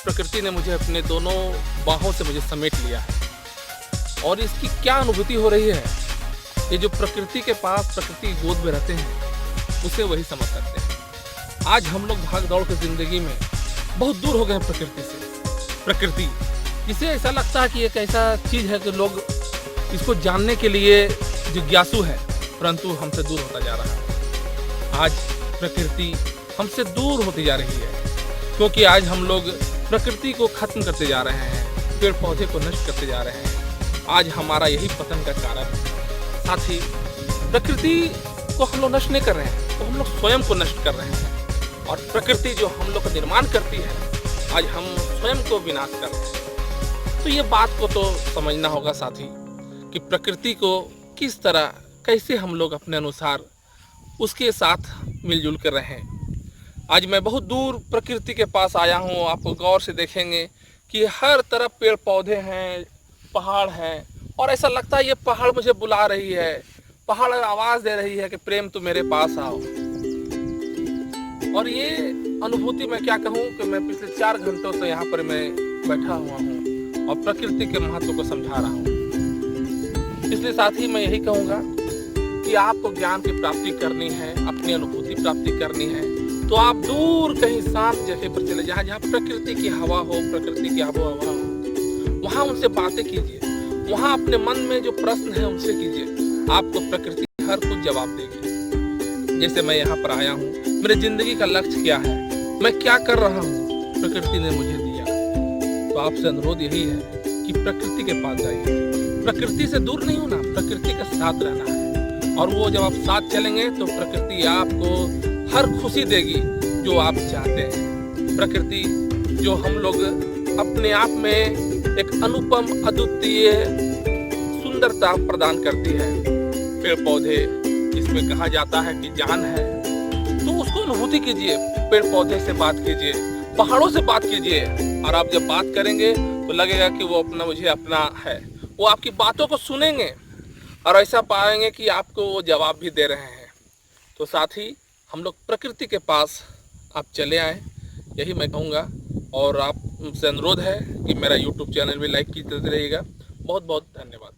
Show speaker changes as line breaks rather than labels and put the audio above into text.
प्रकृति ने मुझे अपने दोनों बाहों से मुझे समेट लिया है और इसकी क्या अनुभूति हो रही है, ये जो प्रकृति के पास, प्रकृति की गोद में रहते हैं, उसे वही समझ सकते हैं। आज हम लोग भाग दौड़ की ज़िंदगी में बहुत दूर हो गए हैं प्रकृति से। प्रकृति जिसे ऐसा लगता है कि एक ऐसा चीज़ है कि लोग इसको जानने के लिए जिज्ञासु है, परंतु हमसे दूर होता जा रहा है। आज प्रकृति हमसे दूर होती जा रही है क्योंकि आज हम लोग प्रकृति को खत्म करते जा रहे हैं, पेड़ पौधे को नष्ट करते जा रहे हैं। आज हमारा यही पतन का कारण है। साथ ही प्रकृति को हम लोग नष्ट नहीं कर रहे हैं, तो हम लोग स्वयं को नष्ट कर रहे हैं और प्रकृति जो हम लोग का निर्माण करती है, आज हम स्वयं को विनाश कर रहे हैं। तो ये बात को तो समझना होगा साथी कि प्रकृति को किस तरह, कैसे हम लोग अपने अनुसार उसके साथ मिलजुल कर रहे हैं। आज मैं बहुत दूर प्रकृति के पास आया हूँ। आप गौर से देखेंगे कि हर तरफ पेड़ पौधे हैं, पहाड़ हैं और ऐसा लगता है ये पहाड़ मुझे बुला रही है, पहाड़ आवाज़ दे रही है कि प्रेम तुम मेरे पास आओ। और ये अनुभूति मैं क्या कहूँ कि मैं पिछले 4 घंटों से यहाँ पर मैं बैठा हुआ हूँ और प्रकृति के महत्व को समझा रहा हूँ। इसलिए साथ ही मैं यही कहूँगा कि आपको ज्ञान की प्राप्ति करनी है, अपनी अनुभूति प्राप्ति करनी है, तो आप दूर कहीं शांत जगह पर चले जाएं, जहाँ प्रकृति की हवा हो, प्रकृति की आबो हवा हो, वहाँ उनसे बातें कीजिए, वहाँ अपने मन में जो प्रश्न है उनसे कीजिए। आपको प्रकृति हर कुछ जवाब देगी। जैसे मैं यहाँ पर आया हूँ, मेरे जिंदगी का लक्ष्य क्या है, मैं क्या कर रहा हूँ, प्रकृति ने मुझे दिया। तो आपसे अनुरोध यही है कि प्रकृति के पास जाइए, प्रकृति से दूर नहीं होना, प्रकृति के साथ रहना है। और वो जब आप साथ चलेंगे तो प्रकृति आपको हर खुशी देगी जो आप चाहते हैं। प्रकृति जो हम लोग अपने आप में एक अनुपम, अद्वितीय सुंदरता प्रदान करती है। पेड़ पौधे, इसमें कहा जाता है कि जान है, तो उसको अनुभूति कीजिए। पेड़ पौधे से बात कीजिए, पहाड़ों से बात कीजिए, और आप जब बात करेंगे तो लगेगा कि वो अपना, मुझे अपना है। वो आपकी बातों को सुनेंगे और ऐसा पाएंगे कि आपको वो जवाब भी दे रहे हैं। तो साथ ही हम लोग प्रकृति के पास आप चले आएँ, यही मैं कहूँगा। और आपसे अनुरोध है कि मेरा YouTube चैनल भी लाइक कीजिए रहिएगा। बहुत बहुत धन्यवाद।